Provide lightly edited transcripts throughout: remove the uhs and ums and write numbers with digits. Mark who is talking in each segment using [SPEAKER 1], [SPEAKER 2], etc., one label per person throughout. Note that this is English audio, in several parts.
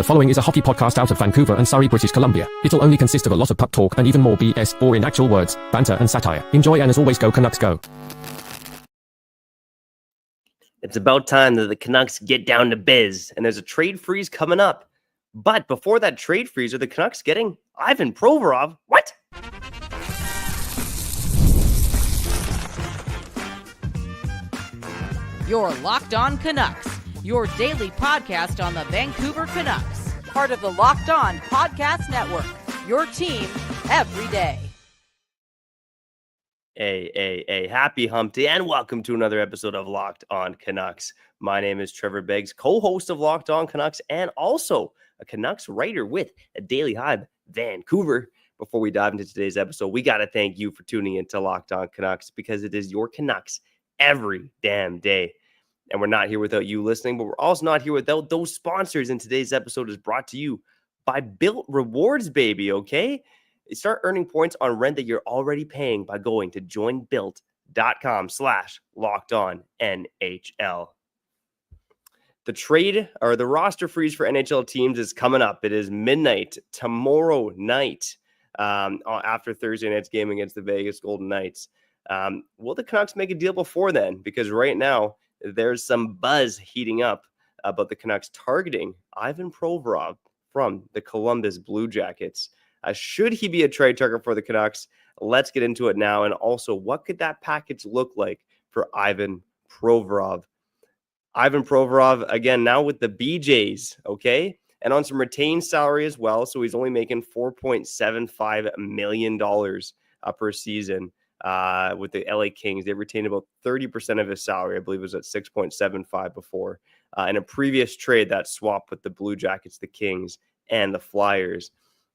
[SPEAKER 1] The following is a hockey podcast out of Vancouver and Surrey, British Columbia. It'll only consist of a lot of puck talk and even more BS, or in actual words, banter and satire. Enjoy, and as always, go Canucks go.
[SPEAKER 2] It's about time that the Canucks get down to biz, and there's a trade freeze coming up. But before that trade freeze, are the Canucks getting Ivan Provorov? What?
[SPEAKER 3] You're Locked On Canucks, your daily podcast on the Vancouver Canucks, part of the Locked On Podcast Network, your team every day.
[SPEAKER 2] Hey, happy hump day, and welcome to another episode of Locked On Canucks. My name is Trevor Beggs, co-host of Locked On Canucks, and also a Canucks writer with a Daily Hive Vancouver. Before we dive into today's episode, we got to thank you for tuning into Locked On Canucks, because it is your Canucks every damn day. And we're not here without you listening, but we're also not here without those sponsors. And today's episode is brought to you by Built Rewards, baby, okay? Start earning points on rent that you're already paying by going to joinbuilt.com/lockedonnhl. The trade or the roster freeze for NHL teams is coming up. It is midnight tomorrow night after Thursday night's game against the Vegas Golden Knights. Will the Canucks make a deal before then? Because right now, there's some buzz heating up about the Canucks targeting Ivan Provorov from the Columbus Blue Jackets. Should he be a trade target for the Canucks? Let's get into it now. And also, what could that package look like for Ivan Provorov? Ivan Provorov, again, now with the BJs, okay? And on some retained salary as well. So he's only making $4.75 million per season. With the LA Kings, they retained about 30% of his salary. I believe it was at 6.75 before. In a previous trade, that swap with the Blue Jackets, the Kings, and the Flyers.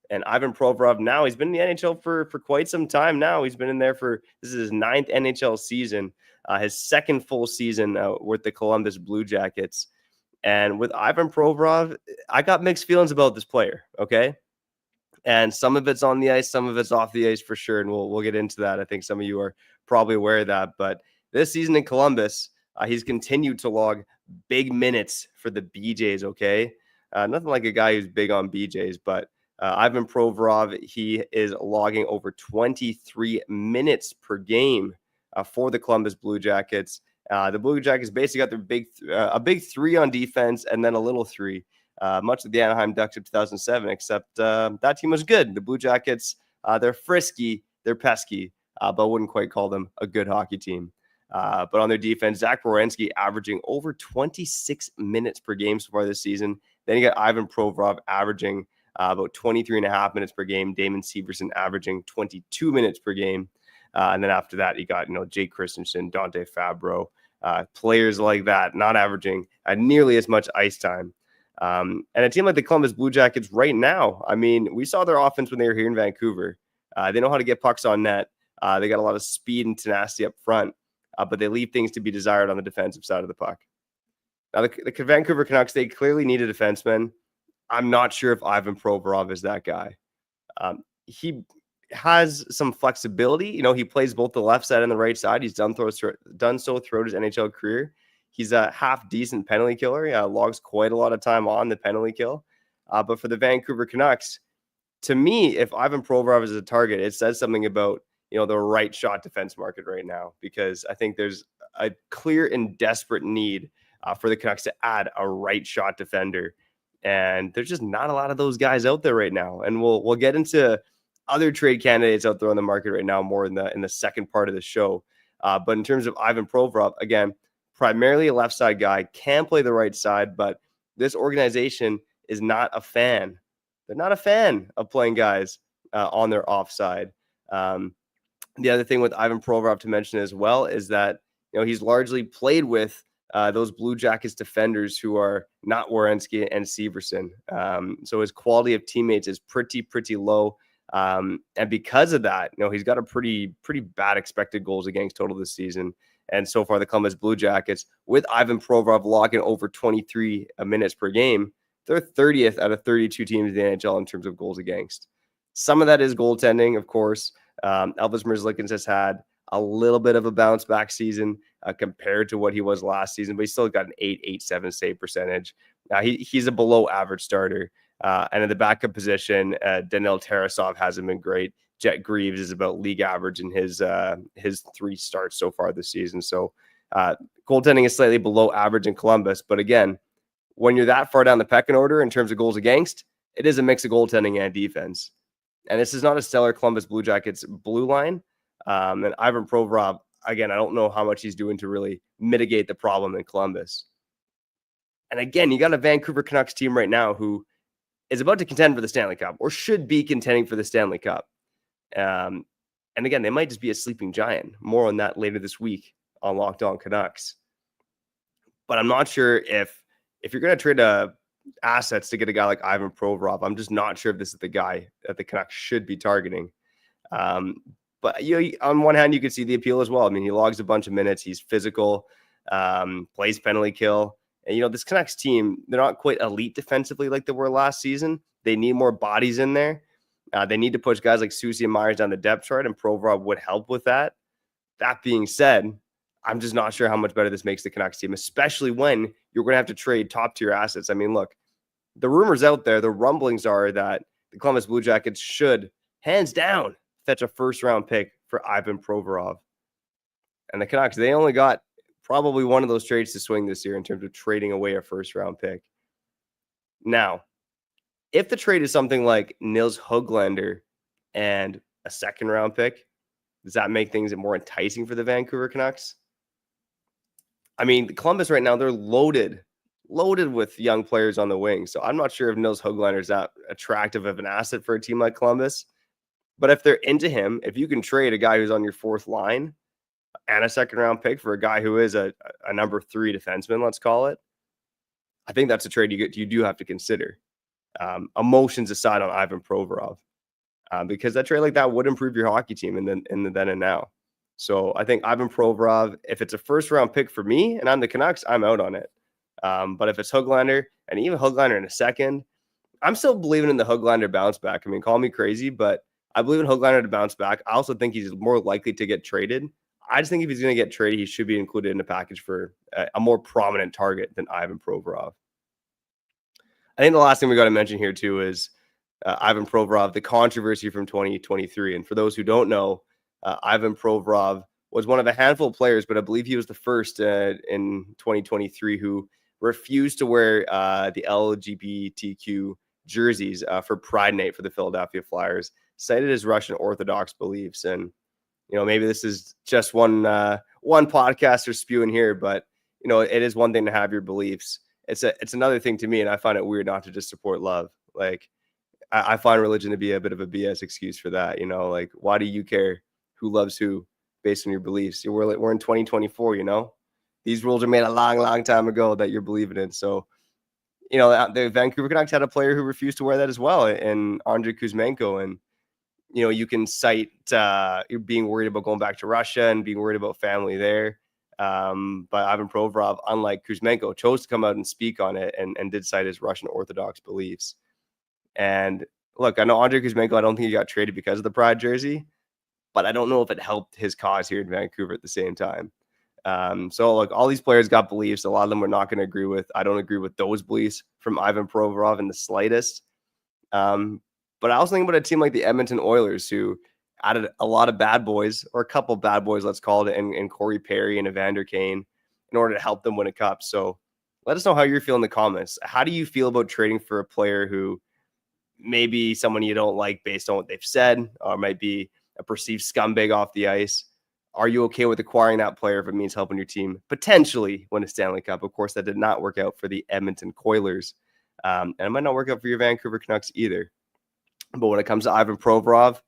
[SPEAKER 2] And Ivan Provorov, now he's been in the NHL for quite some time now. He's been in there this is his 9th NHL season, his second full season with the Columbus Blue Jackets. And with Ivan Provorov, I got mixed feelings about this player, okay? And some of it's on the ice, some of it's off the ice for sure. And we'll get into that. I think some of you are probably aware of that. But this season in Columbus, he's continued to log big minutes for the BJs, okay? Nothing like a guy who's big on BJs, but Ivan Provorov, he is logging over 23 minutes per game for the Columbus Blue Jackets. The Blue Jackets basically got their a big three on defense and then a little three. Much of the Anaheim Ducks of 2007, except that team was good. The Blue Jackets, they're frisky, they're pesky, but I wouldn't quite call them a good hockey team. But on their defense, Zach Werenski averaging over 26 minutes per game so far this season. Then you got Ivan Provorov averaging about 23 and a half minutes per game. Damon Severson averaging 22 minutes per game. And then after that, you got Jake Christensen, Dante Fabro, players like that, not averaging nearly as much ice time. And a team like the Columbus Blue Jackets right now, I mean, we saw their offense when they were here in Vancouver. They know how to get pucks on net. They got a lot of speed and tenacity up front, but they leave things to be desired on the defensive side of the puck. Now, the Vancouver Canucks, they clearly need a defenseman. I'm not sure if Ivan Provorov is that guy. He has some flexibility. He plays both the left side and the right side. He's done so throughout his NHL career. He's a half-decent penalty killer. He logs quite a lot of time on the penalty kill. But for the Vancouver Canucks, to me, if Ivan Provorov is a target, it says something about the right shot defense market right now, because I think there's a clear and desperate need for the Canucks to add a right shot defender. And there's just not a lot of those guys out there right now. And we'll get into other trade candidates out there on the market right now more in the second part of the show. But in terms of Ivan Provorov, again, primarily a left side guy, can play the right side, but this organization is not a fan. They're not a fan of playing guys on their offside. The other thing with Ivan Provorov to mention as well is that he's largely played with those Blue Jackets defenders who are not Werenski and Severson. So his quality of teammates is pretty low. And because of that, he's got a pretty bad expected goals against total this season. And so far, the Columbus Blue Jackets, with Ivan Provorov logging over 23 minutes per game, they're 30th out of 32 teams in the NHL in terms of goals against. Some of that is goaltending, of course. Elvis Merzlikins has had a little bit of a bounce back season compared to what he was last season, but he's still got an .887 save percentage. Now, he's a below average starter. And in the backup position, Daniil Tarasov hasn't been great. Jet Greaves is about league average in his 3 starts so far this season. So goaltending is slightly below average in Columbus. But again, when you're that far down the pecking order in terms of goals against, it is a mix of goaltending and defense. And this is not a stellar Columbus Blue Jackets blue line. And Ivan Provorov, again, I don't know how much he's doing to really mitigate the problem in Columbus. And again, you got a Vancouver Canucks team right now who is about to contend for the Stanley Cup, or should be contending for the Stanley Cup. And again, they might just be a sleeping giant. More on that later this week on Locked On Canucks. But I'm not sure if you're going to trade assets to get a guy like Ivan Provorov, I'm just not sure if this is the guy that the Canucks should be targeting. But on one hand, you could see the appeal as well. I mean, he logs a bunch of minutes. He's physical, plays penalty kill. And, this Canucks team, they're not quite elite defensively like they were last season. They need more bodies in there. They need to push guys like Soucy and Myers down the depth chart, and Provorov would help with that. That being said, I'm just not sure how much better this makes the Canucks team, especially when you're going to have to trade top-tier assets. I mean, look, the rumors out there, the rumblings are that the Columbus Blue Jackets should, hands down, fetch a first-round pick for Ivan Provorov. And the Canucks, they only got probably one of those trades to swing this year in terms of trading away a first-round pick. Now, if the trade is something like Nils Höglander and a second-round pick, does that make things more enticing for the Vancouver Canucks? I mean, Columbus right now, they're loaded with young players on the wing. So I'm not sure if Nils Höglander is that attractive of an asset for a team like Columbus. But if they're into him, if you can trade a guy who's on your fourth line and a second-round pick for a guy who is a number 3 defenseman, let's call it, I think that's a trade you do have to consider. Emotions aside on Ivan Provorov, because that trade like that would improve your hockey team in the then and now. So I think Ivan Provorov, if it's a first-round pick for me and I'm the Canucks, I'm out on it. But if it's Höglander, and even Höglander in a second, I'm still believing in the Höglander bounce back. I mean, call me crazy, but I believe in Höglander to bounce back. I also think he's more likely to get traded. I just think if he's going to get traded, he should be included in the package for a more prominent target than Ivan Provorov. I think the last thing we got to mention here, too, is Ivan Provorov, the controversy from 2023. And for those who don't know, Ivan Provorov was one of a handful of players, but I believe he was the first in 2023 who refused to wear the LGBTQ jerseys for Pride Night for the Philadelphia Flyers, cited his Russian Orthodox beliefs. And, maybe this is just one podcaster spewing here, but, it is one thing to have your beliefs. It's another thing to me, and I find it weird not to just support love. Like, I find religion to be a bit of a BS excuse for that. Like, why do you care who loves who based on your beliefs? We're in 2024, These rules are made a long, long time ago that you're believing in. So, the Vancouver Canucks had a player who refused to wear that as well, in Andrei Kuzmenko. And, you can cite you're being worried about going back to Russia and being worried about family there. But Ivan Provorov, unlike Kuzmenko, chose to come out and speak on it and did cite his Russian Orthodox beliefs. And look, I know Andrei Kuzmenko, I don't think he got traded because of the Pride jersey, but I don't know if it helped his cause here in Vancouver at the same time. So look, all these players got beliefs. A lot of them we're not going to agree with. I don't agree with those beliefs from Ivan Provorov in the slightest. But I was thinking about a team like the Edmonton Oilers, who added a lot of bad boys, or a couple of bad boys, let's call it, and Corey Perry and Evander Kane in order to help them win a cup. So let us know how you're feeling in the comments. How do you feel about trading for a player who maybe someone you don't like based on what they've said, or might be a perceived scumbag off the ice? Are you okay with acquiring that player if it means helping your team potentially win a Stanley Cup? Of course, that did not work out for the Edmonton Oilers. And it might not work out for your Vancouver Canucks either. But when it comes to Ivan Provorov,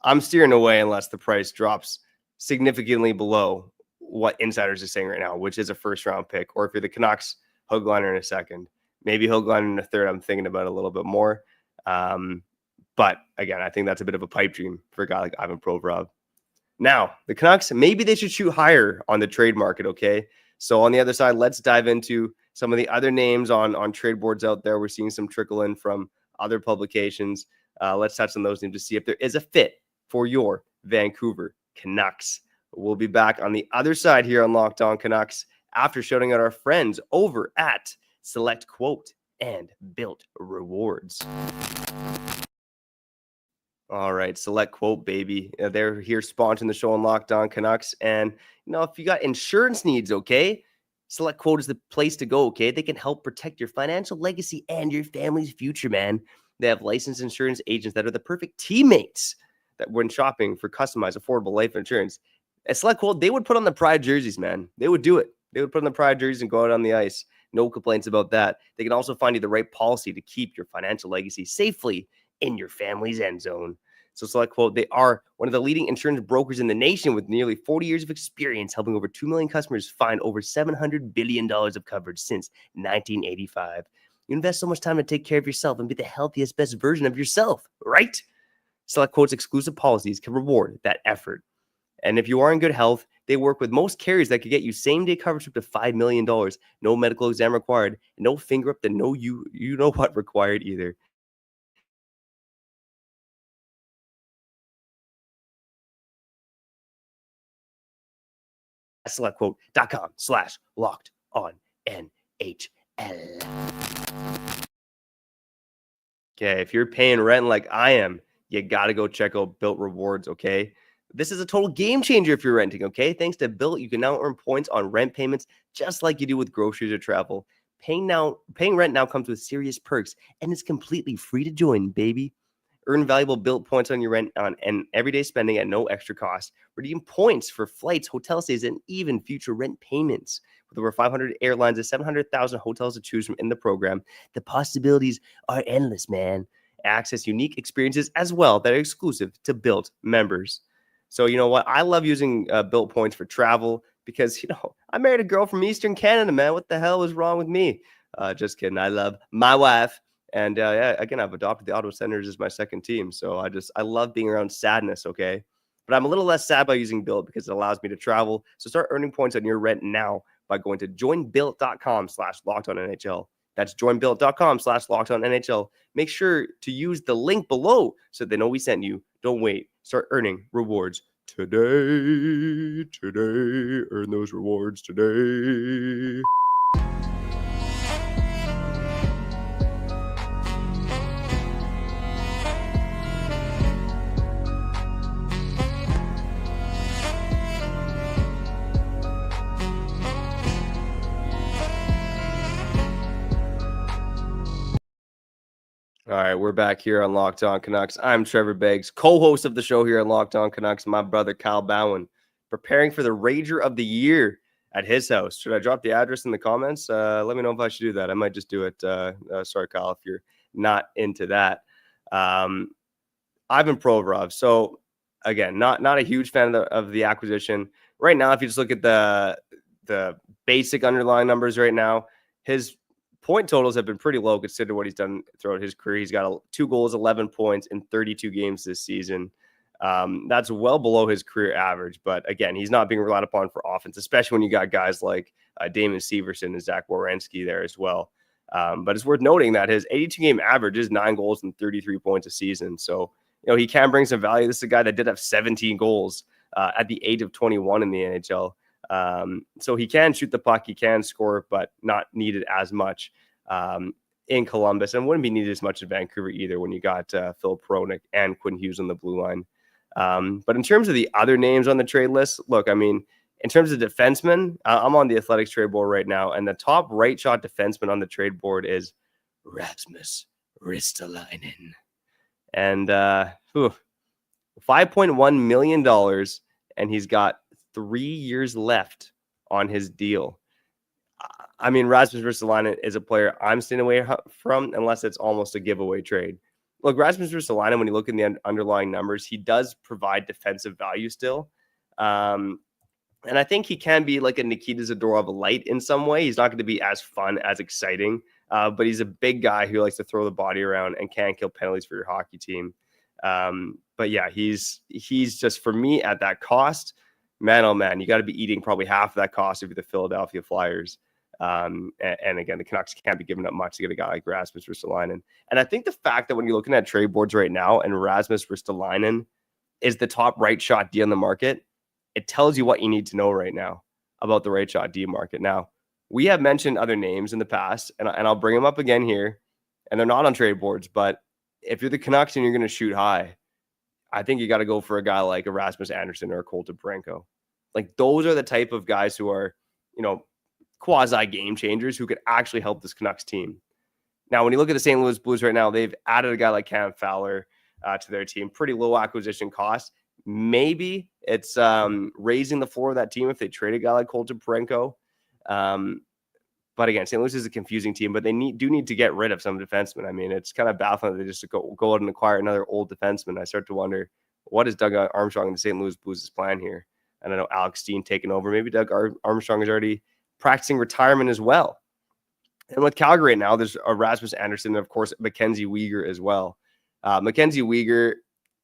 [SPEAKER 2] I'm steering away unless the price drops significantly below what insiders are saying right now, which is a first-round pick. Or if you're the Canucks, Höglander in a second. Maybe Höglander in a third. I'm thinking about it a little bit more. But again, I think that's a bit of a pipe dream for a guy like Ivan Provorov. Now, the Canucks, maybe they should shoot higher on the trade market, okay? So on the other side, let's dive into some of the other names on trade boards out there. We're seeing some trickle in from other publications. Let's touch on those names to see if there is a fit for your Vancouver Canucks. We'll be back on the other side here on Locked On Canucks after shouting out our friends over at Select Quote and Built Rewards. All right, Select Quote, baby. They're here sponsoring the show on Locked On Canucks. And, if you got insurance needs, okay, Select Quote is the place to go, okay? They can help protect your financial legacy and your family's future, man. They have licensed insurance agents that are the perfect teammates that when shopping for customized, affordable life insurance. At Select Quote, they would put on the Pride jerseys, man. They would do it. They would put on the Pride jerseys and go out on the ice. No complaints about that. They can also find you the right policy to keep your financial legacy safely in your family's end zone. So Select Quote, they are one of the leading insurance brokers in the nation with nearly 40 years of experience, helping over 2 million customers find over $700 billion of coverage since 1985. You invest so much time to take care of yourself and be the healthiest, best version of yourself, right? Select Quote's exclusive policies can reward that effort. And if you are in good health, they work with most carriers that could get you same-day coverage up to $5 million. No medical exam required. No finger up the no you know what required either. SelectQuote.com/LockedOnNHL. Okay, if you're paying rent like I am, you got to go check out Built Rewards, okay? This is a total game changer if you're renting, okay? Thanks to Built, you can now earn points on rent payments just like you do with groceries or travel. Paying rent now comes with serious perks, and it's completely free to join, baby. Earn valuable Built points on your rent and everyday spending at no extra cost. Redeem points for flights, hotel stays, and even future rent payments. With over 500 airlines and 700,000 hotels to choose from in the program, the possibilities are endless, man. Access unique experiences as well that are exclusive to Built members. So you know what? I love using Built points for travel because, I married a girl from Eastern Canada, man. What the hell was wrong with me? Just kidding. I love my wife. And again, I've adopted the Ottawa Senators as my second team. So I love being around sadness, okay? But I'm a little less sad by using Built because it allows me to travel. So start earning points on your rent now by going to joinbuilt.com/LockedOnNHL. That's joinbuilt.com/LockedOnNHL. Make sure to use the link below so they know we sent you. Don't wait. Start earning rewards today. Earn those rewards today. All right, we're back here on Locked On Canucks. I'm Trevor Beggs, co-host of the show here on Locked On Canucks. My brother, Kyle Bowen, preparing for the Rager of the Year at his house. Should I drop the address in the comments? Let me know if I should do that. I might just do it. Sorry, Kyle, if you're not into that. Ivan Provorov. So, again, not a huge fan of the acquisition. Right now, if you just look at the basic underlying numbers right now, his point totals have been pretty low considering what he's done throughout his career. He's got 2 goals, 11 points in 32 games this season. That's well below his career average. But again, he's not being relied upon for offense, especially when you got guys like Damon Severson and Zach Werenski there as well. But it's worth noting that his 82-game average is 9 goals and 33 points a season. So, he can bring some value. This is a guy that did have 17 goals at the age of 21 in the NHL. So he can shoot the puck, he can score, but not needed as much in Columbus, and wouldn't be needed as much in Vancouver either when you got Phil Pronik and Quinn Hughes on the blue line. But in terms of the other names on the trade list, look, I mean, in terms of defensemen, I'm on the Athletics trade board right now, and the top right shot defenseman on the trade board is Rasmus Ristolainen. And $5.1 million, and he's got 3 years left on his deal. I mean, Rasmus Ristolainen is a player I'm staying away from unless it's almost a giveaway trade. Look, Rasmus Ristolainen, when you look in the underlying numbers, he does provide defensive value still. And I think he can be like a Nikita Zadorov light in some way. He's not going to be as fun, as exciting, but he's a big guy who likes to throw the body around and can kill penalties for your hockey team. But yeah, he's just, for me, at that cost, man, oh man, you got to be eating probably half of that cost if you're the Philadelphia Flyers. And again, the Canucks can't be giving up much to get a guy like Rasmus Ristolainen. And I think the fact that when you're looking at trade boards right now and Rasmus Ristolainen is the top right shot D on the market, it tells you what you need to know right now about the right shot D market. Now, we have mentioned other names in the past, and I'll bring them up again here, and they're not on trade boards, but if you're the Canucks and you're going to shoot high, I think you got to go for a guy like a Rasmus Andersson or a Colton Parayko. Like, those are the type of guys who are, quasi game changers who could actually help this Canucks team. Now, when you look at the St. Louis Blues right now, they've added a guy like Cam Fowler to their team. Pretty low acquisition cost. Maybe it's raising the floor of that team if they trade a guy like Colton Parayko. But again, St. Louis is a confusing team, but they do need to get rid of some defensemen. I mean, it's kind of baffling that they just go out and acquire another old defenseman. I start to wonder, what is Doug Armstrong and the St. Louis Blues' plan here? And I know Alex Steen taking over. Maybe Doug Armstrong is already practicing retirement as well. And with Calgary right now, there's a Rasmus Andersson and, of course, Mackenzie Weegar as well. Mackenzie Weegar,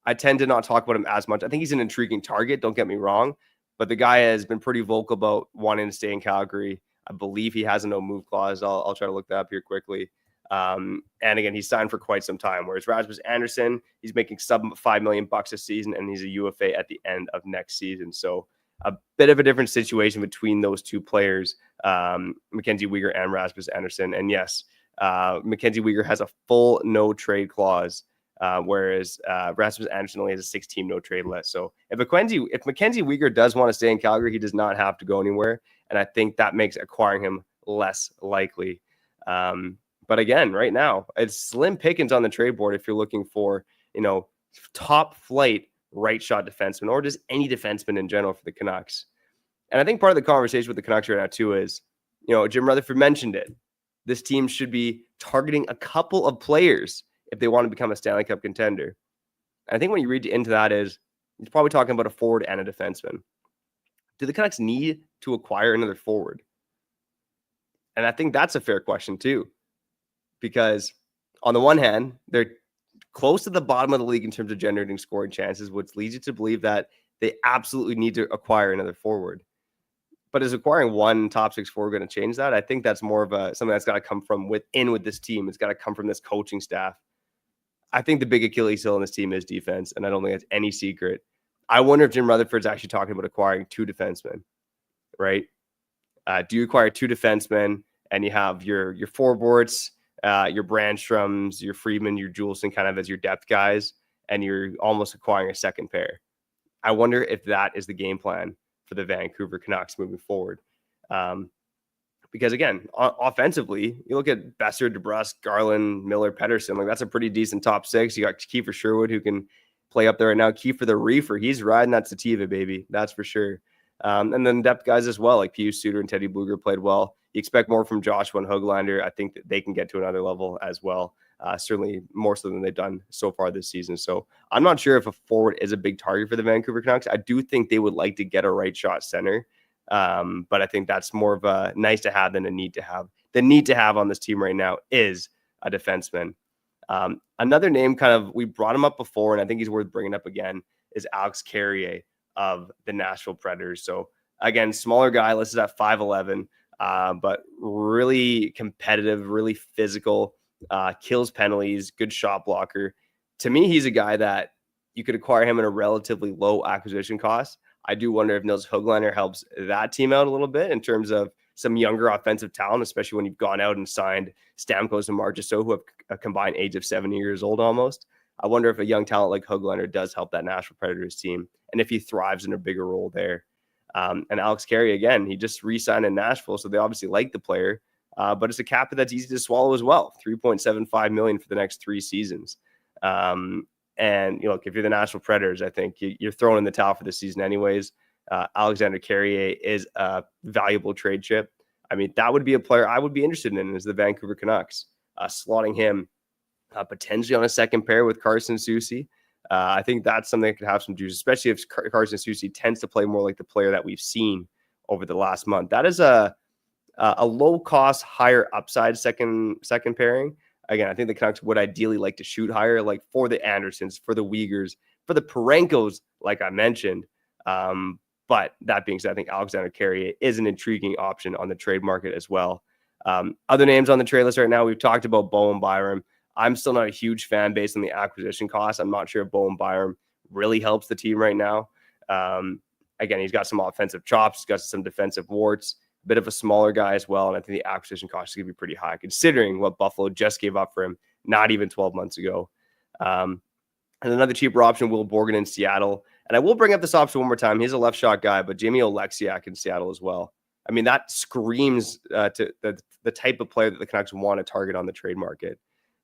[SPEAKER 2] I tend to not talk about him as much. I think he's an intriguing target, don't get me wrong. But the guy has been pretty vocal about wanting to stay in Calgary. I believe he has a no-move clause. I'll try to look that up here quickly. And again, he's signed for quite some time. Whereas Rasmus Andersson, he's making sub $5 million a season, and he's a UFA at the end of next season. So a bit of a different situation between those two players, Mackenzie Weegar and Rasmus Andersson. And yes, Mackenzie Weegar has a full no-trade clause, whereas Rasmus Andersson only has a 6-team no-trade list. So if Mackenzie Weegar does want to stay in Calgary, he does not have to go anywhere. And I think that makes acquiring him less likely. But again, right now, it's slim pickings on the trade board if you're looking for, top flight right shot defenseman or just any defenseman in general for the Canucks. And I think part of the conversation with the Canucks right now too is, Jim Rutherford mentioned it. This team should be targeting a couple of players if they want to become a Stanley Cup contender. And I think when you read into that is, he's probably talking about a forward and a defenseman. Do the Canucks need to acquire another forward? And I think that's a fair question too, because on the one hand, they're close to the bottom of the league in terms of generating scoring chances, which leads you to believe that they absolutely need to acquire another forward. But is acquiring one top 6 forward going to change that? I think that's more of something that's got to come from within with this team. It's got to come from this coaching staff. I think the big Achilles heel in this team is defense, and I don't think it's any secret. I wonder if Jim Rutherford's actually talking about acquiring 2 defensemen, right? Do you acquire 2 defensemen and you have your forwards, your Brandstroms, your Friedman, your Juleson kind of as your depth guys, and you're almost acquiring a second pair? I wonder if that is the game plan for the Vancouver Canucks moving forward. Because again, offensively, you look at Besser, DeBrusk, Garland, Miller, Pettersson, like that's a pretty decent top 6. You got Kiefer Sherwood who can play up there right now. Kiefer the Reefer, he's riding that sativa, baby. That's for sure. And then depth guys as well, like Pius Suter and Teddy Bluger played well. You expect more from Joshua and Höglander. I think that they can get to another level as well. Certainly more so than they've done so far this season. So I'm not sure if a forward is a big target for the Vancouver Canucks. I do think they would like to get a right shot center. But I think that's more of a nice to have than a need to have. The need to have on this team right now is a defenseman. Another name we brought him up before, and I think he's worth bringing up again, is Alex Carrier of the Nashville Predators. So again, smaller guy, listed at 5'11", but really competitive, really physical, kills penalties, good shot blocker. To me, he's a guy that you could acquire him at a relatively low acquisition cost. I do wonder if Nils Höglander helps that team out a little bit in terms of some younger offensive talent, especially when you've gone out and signed Stamkos and Marchessault, who have a combined age of 70 years old almost. I wonder if a young talent like Höglander does help that Nashville Predators team, and if he thrives in a bigger role there. And Alex Carey, again, he just re-signed in Nashville, so they obviously like the player, but it's a cap that's easy to swallow as well, $3.75 million for the next 3 seasons. And if you're the Nashville Predators, I think you're throwing in the towel for this season anyways. Alexander Carrier is a valuable trade chip. I mean, that would be a player I would be interested in as the Vancouver Canucks, slotting him potentially on a second pair with Carson Soucy. I think that's something that could have some juice, especially if Carson Soucy tends to play more like the player that we've seen over the last month. That is a low cost, higher upside second pairing. Again, I think the Canucks would ideally like to shoot higher, like for the Andersons, for the Weegers, for the Parankos, like I mentioned. But that being said, I think Alexander Carrier is an intriguing option on the trade market as well. Other names on the trade list right now, we've talked about Bowen Byram. I'm still not a huge fan based on the acquisition cost. I'm not sure if Bowen Byram really helps the team right now. Again, he's got some offensive chops. He's got some defensive warts. bit of a smaller guy as well. And I think the acquisition cost is going to be pretty high considering what Buffalo just gave up for him not even 12 months ago. And another cheaper option, Will Borgen in Seattle. And I will bring up this option one more time. He's a left shot guy, but Jamie Oleksiak in Seattle as well. I mean, that screams to the type of player that the Canucks want to target on the trade market.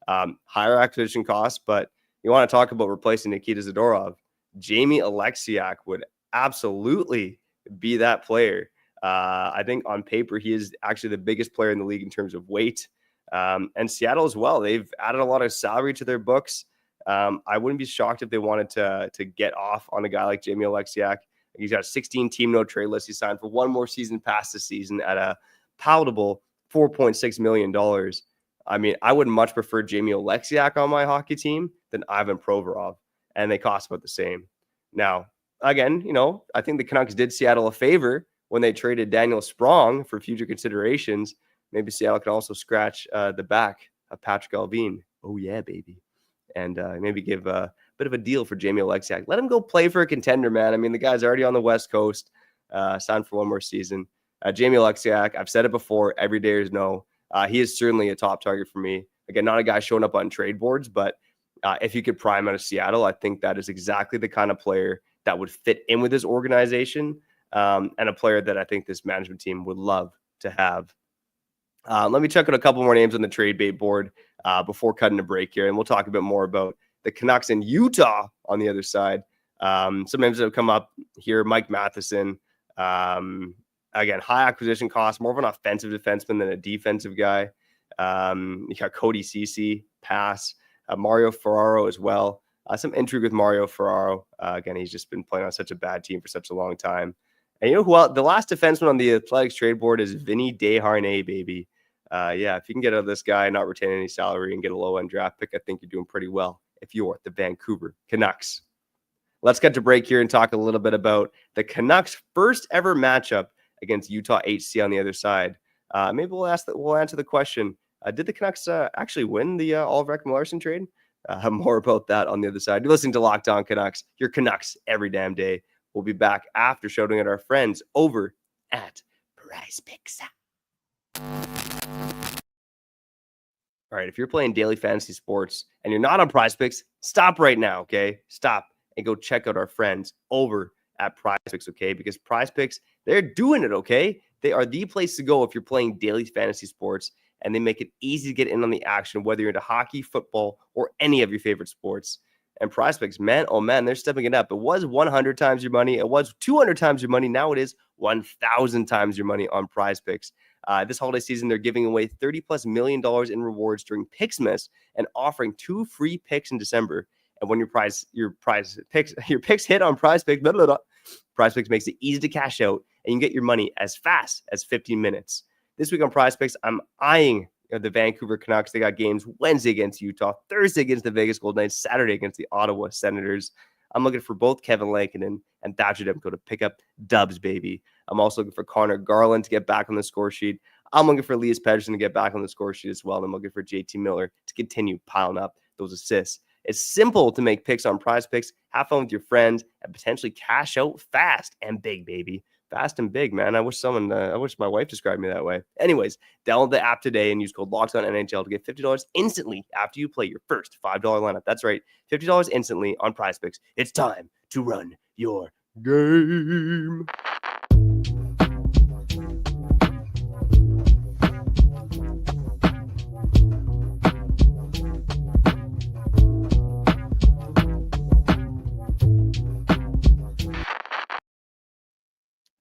[SPEAKER 2] Higher acquisition costs, but you want to talk about replacing Nikita Zadorov. Jamie Oleksiak would absolutely be that player. I think on paper, he is actually the biggest player in the league in terms of weight. And Seattle as well. They've added a lot of salary to their books. I wouldn't be shocked if they wanted to get off on a guy like Jamie Oleksiak. He's got a 16 team no trade list. He signed for one more season past the season at a palatable $4.6 million. I mean, I would much prefer Jamie Oleksiak on my hockey team than Ivan Provorov, and they cost about the same. Now, again, you know, I think the Canucks did Seattle a favor when they traded Daniel Sprong for future considerations. Maybe Seattle can also scratch the back of Patrick Allvin. Oh, yeah, baby. And maybe give a bit of a deal for Jamie Oleksiak. Let him go play for a contender, man. I mean, the guy's already on the West Coast, signed for one more season. Jamie Oleksiak, I've said it before, every day is no. He is certainly a top target for me. Again, not a guy showing up on trade boards, but if you could pry him out of Seattle, I think that is exactly the kind of player that would fit in with this organization, and a player that I think this management team would love to have. Let me check out a couple more names on the trade bait board before cutting a break here, and we'll talk a bit more about the Canucks in Utah on the other side. Some names that have come up here: Mike Matheson. Again, high acquisition cost, more of an offensive defenseman than a defensive guy. You got Cody Ceci, pass. Mario Ferraro as well. Some intrigue with Mario Ferraro. Again, he's just been playing on such a bad team for such a long time. And you know who else? The last defenseman on the Athletics trade board is Vinny Desharnais, baby. Yeah, if you can get out of this guy, not retain any salary, and get a low-end draft pick, I think you're doing pretty well if you're the Vancouver Canucks. Let's get to break here and talk a little bit about the Canucks' first ever matchup against Utah HC on the other side. Maybe we'll answer the question: did the Canucks actually win the Oliver Ekman-Larsson trade? More about that on the other side. You're listening to Locked On Canucks, your Canucks every damn day. We'll be back after shouting at our friends over at PrizePicks. All right, if you're playing daily fantasy sports and you're not on PrizePicks, stop right now, okay? Stop and go check out our friends over at PrizePicks, okay? Because PrizePicks, they're doing it, okay? They are the place to go if you're playing daily fantasy sports, and they make it easy to get in on the action, whether you're into hockey, football, or any of your favorite sports. And PrizePicks, man, oh man, they're stepping it up. It was 100 times your money. It was 200 times your money. Now it is 1,000 times your money on PrizePicks. This holiday season, they're giving away $30+ million in rewards during Picksmas and offering 2 free picks in December. And when your picks hit on PrizePicks, PrizePicks makes it easy to cash out, and you can get your money as fast as 15 minutes. This week on PrizePicks, I'm eyeing the Vancouver Canucks. They got games Wednesday against Utah, Thursday against the Vegas Golden Knights, Saturday against the Ottawa Senators. I'm looking for both Kevin Lankinen and Thatcher Demko to pick up dubs, baby. I'm also looking for Connor Garland to get back on the score sheet. I'm looking for Elias Pettersson to get back on the score sheet as well. And I'm looking for JT Miller to continue piling up those assists. It's simple to make picks on PrizePicks. Have fun with your friends and potentially cash out fast and big, baby. Fast and big, man. I wish my wife described me that way. Anyways, download the app today and use code LOCKEDONNHL to get $50 instantly after you play your first $5 lineup. That's right, $50 instantly on PrizePicks. It's time to run your game.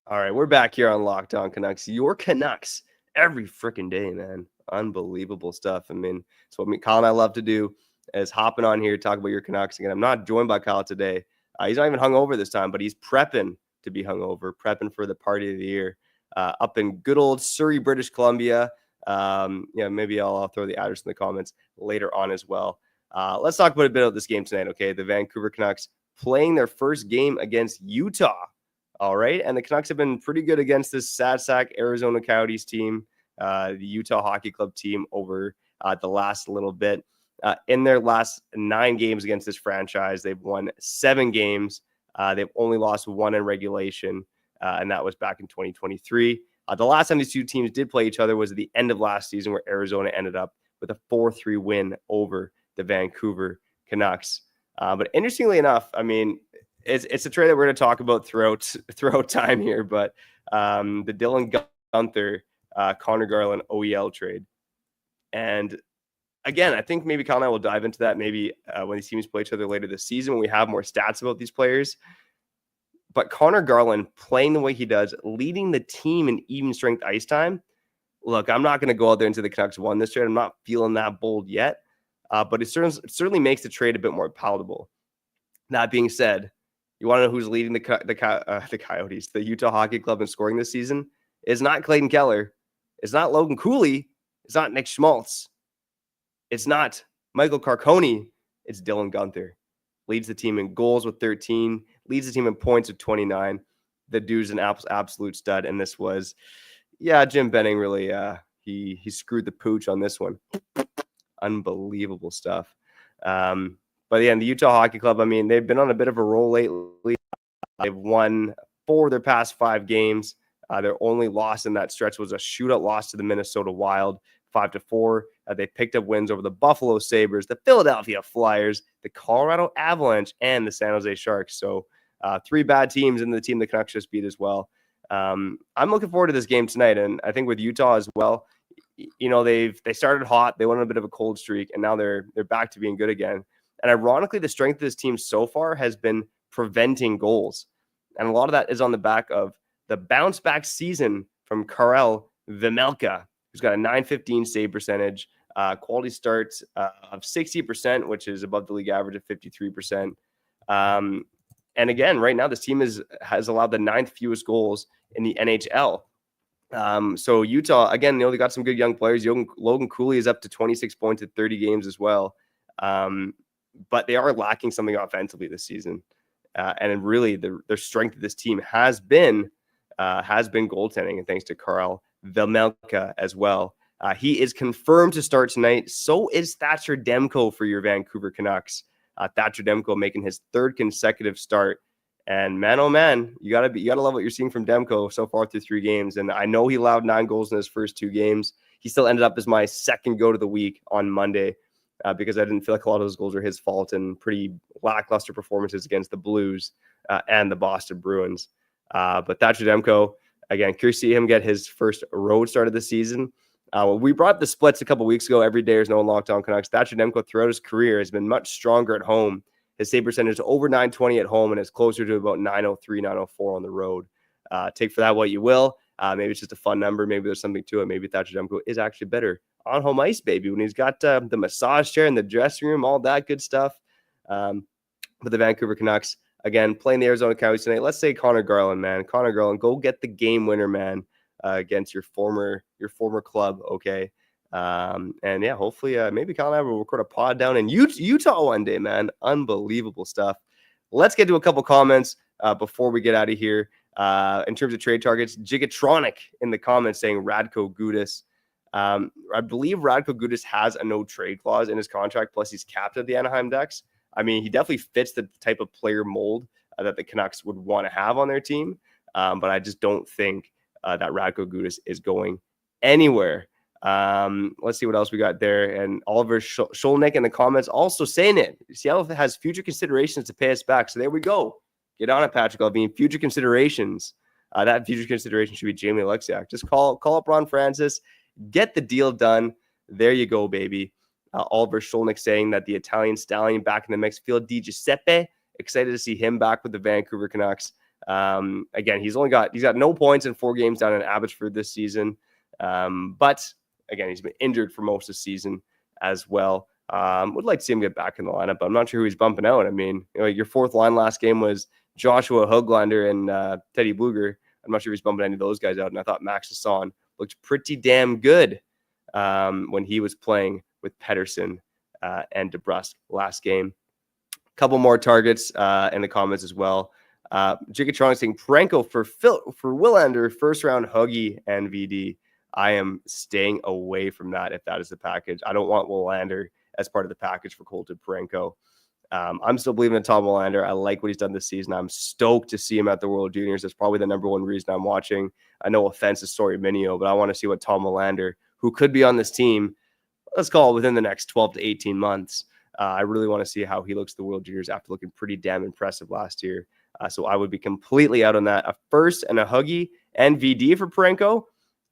[SPEAKER 2] All right, we're back here on Locked On Canucks. Your Canucks every freaking day, man. Unbelievable stuff. I mean, it's what Kyle and I love to do, is hopping on here, talk about your Canucks. Again, I'm not joined by Kyle today. He's not even hungover this time, but he's prepping to be hungover, prepping for the party of the year up in good old Surrey, British Columbia. Maybe I'll throw the address in the comments later on as well. Let's talk about a bit of this game tonight, okay? The Vancouver Canucks playing their first game against Utah. All right, and the Canucks have been pretty good against this sad sack Arizona Coyotes team, the Utah Hockey Club team over the last little bit. In their last 9 games against this franchise, they've won 7 games. They've only lost 1 in regulation, and that was back in 2023. The last time these two teams did play each other was at the end of last season, where Arizona ended up with a 4-3 win over the Vancouver Canucks. But interestingly enough, I mean, it's a trade that we're going to talk about throughout time here, but the Dylan Guenther, Connor Garland OEL trade. And again, I think maybe Kyle and I will dive into that maybe when these teams play each other later this season, when we have more stats about these players. But Connor Garland playing the way he does, leading the team in even strength ice time. Look, I'm not going to go out there and say the Canucks won this trade. I'm not feeling that bold yet, but it certainly makes the trade a bit more palatable. That being said, you want to know who's leading the Coyotes, the Utah Hockey Club in scoring this season? It's not Clayton Keller. It's not Logan Cooley. It's not Nick Schmaltz. It's not Michael Carcone. It's Dylan Guenther. Leads the team in goals with 13. Leads the team in points with 29. The dude's an absolute stud. And this was, Jim Benning really, he screwed the pooch on this one. Unbelievable stuff. But yeah, the Utah Hockey Club, I mean, they've been on a bit of a roll lately. They've won 4 of their past 5 games. Their only loss in that stretch was a shootout loss to the Minnesota Wild, 5-4. They picked up wins over the Buffalo Sabres, the Philadelphia Flyers, the Colorado Avalanche, and the San Jose Sharks. So 3 bad teams in the team the Canucks just beat as well. I'm looking forward to this game tonight, and I think with Utah as well, you know, they started hot, they went on a bit of a cold streak, and now they're back to being good again. And ironically, the strength of this team so far has been preventing goals, and a lot of that is on the back of the bounce back season from Karel Vejmelka, who's got a .915 save percentage, quality starts of 60%, which is above the league average of 53%. And again, right now, this team has allowed the 9th fewest goals in the NHL. So Utah, again, they got some good young players. Logan Cooley is up to 26 points at 30 games as well. But they are lacking something offensively this season. And really, their strength of this team has been goaltending, and thanks to Karel Vejmelka as well. He is confirmed to start tonight. So is Thatcher Demko for your Vancouver Canucks. Thatcher Demko making his 3rd consecutive start. And man, oh man, you gotta love what you're seeing from Demko so far through 3 games. And I know he allowed 9 goals in his first 2 games. He still ended up as my second go to the week on Monday. Because I didn't feel like a lot of those goals are his fault, and pretty lackluster performances against the Blues and the Boston Bruins. But Thatcher Demko, again, curious to see him get his first road start of the season. We brought the splits a couple weeks ago. Every day is no Locked On Canucks. Thatcher Demko throughout his career has been much stronger at home. His save percentage is over .920 at home, and it's closer to about .903, .904 on the road. Take for that what you will. Maybe it's just a fun number. Maybe there's something to it. Maybe Thatcher Demko is actually better on home ice, baby, when he's got the massage chair in the dressing room, all that good stuff. But the Vancouver Canucks, again, playing the Arizona Coyotes tonight. Let's say Connor Garland, man. Connor Garland, go get the game winner, man, against your former club, okay? And yeah, hopefully maybe Kyle and I will record a pod down in Utah one day, man. Unbelievable stuff. Let's get to a couple comments before we get out of here. In terms of trade targets, Gigatronic in the comments saying Radko Gudas. I believe Radko Gudas has a no trade clause in his contract, plus he's capped at the Anaheim Ducks. I mean, he definitely fits the type of player mold that the Canucks would want to have on their team. But I just don't think that Radko Gudas is going anywhere. Let's see what else we got there. And Oliver Sholnick in the comments also saying it. Seattle has future considerations to pay us back. So there we go. Get on it, Patrick Levine. Future considerations. That future consideration should be Jamie Alexiak. Just call up Ron Francis. Get the deal done. There you go, baby. Oliver Sholnick saying that the Italian stallion back in the mix. Phil Di Giuseppe. Excited to see him back with the Vancouver Canucks. Again, he's got no points in 4 games down in Abbotsford this season. But again, he's been injured for most of the season as well. Would like to see him get back in the lineup, but I'm not sure who he's bumping out. I mean, your 4th line last game was Joshua Höglander and Teddy Bluger. I'm not sure if he's bumping any of those guys out. And I thought Max Hassan looked pretty damn good when he was playing with Pettersson and DeBrusque last game. A couple more targets in the comments as well. Gigatronic saying Pranko for Willander, 1st round Huggy and VD. I am staying away from that if that is the package. I don't want Willander as part of the package for Colton Pranko. I'm still believing in Tom Willander. I like what he's done this season. I'm stoked to see him at the World Juniors. That's probably the number one reason I'm watching. I know offense is Story Minio, but I want to see what Tom Willander, who could be on this team, let's call it within the next 12 to 18 months. I really want to see how he looks at the World Juniors after looking pretty damn impressive last year. So I would be completely out on that. A first and a Huggy and VD for Parenko.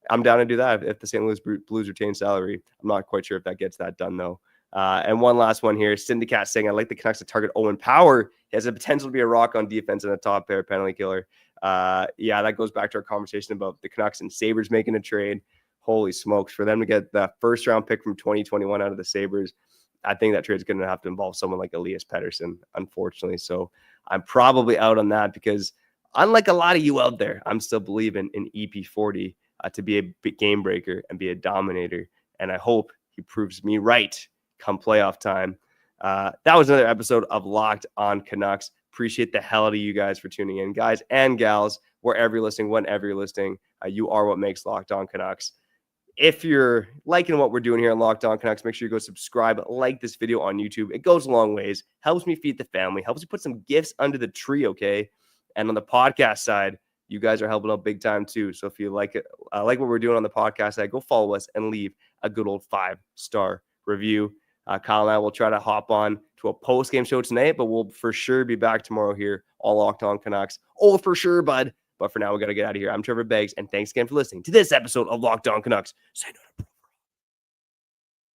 [SPEAKER 2] I'm down to do that if the St. Louis Blues retain salary. I'm not quite sure if that gets that done, though. And one last one here. Syndicat saying, I like the Canucks to target Owen Power. He has the potential to be a rock on defense and a top pair penalty killer. Yeah, that goes back to our conversation about the Canucks and Sabres making a trade. Holy smokes. For them to get the first round pick from 2021 out of the Sabres, I think that trade is going to have to involve someone like Elias Pettersson, unfortunately. So I'm probably out on that because unlike a lot of you out there, I'm still believing in EP40 to be a big game breaker and be a dominator. And I hope he proves me right come playoff time. That was another episode of Locked On Canucks. Appreciate the hell out of you guys for tuning in, guys and gals, wherever you're listening, whenever you're listening. You are what makes Locked On Canucks. If you're liking what we're doing here on Locked On Canucks, make sure you go subscribe, like this video on YouTube. It goes a long ways, helps me feed the family, helps me put some gifts under the tree, okay? And on the podcast side, you guys are helping out big time too. So if you like it, like what we're doing on the podcast side, go follow us and leave a good old 5-star review. Kyle and I will try to hop on to a post-game show tonight, but we'll for sure be back tomorrow here on Locked On Canucks. Oh, for sure, bud. But for now, we got to get out of here. I'm Trevor Beggs, and thanks again for listening to this episode of Locked On Canucks. Say no to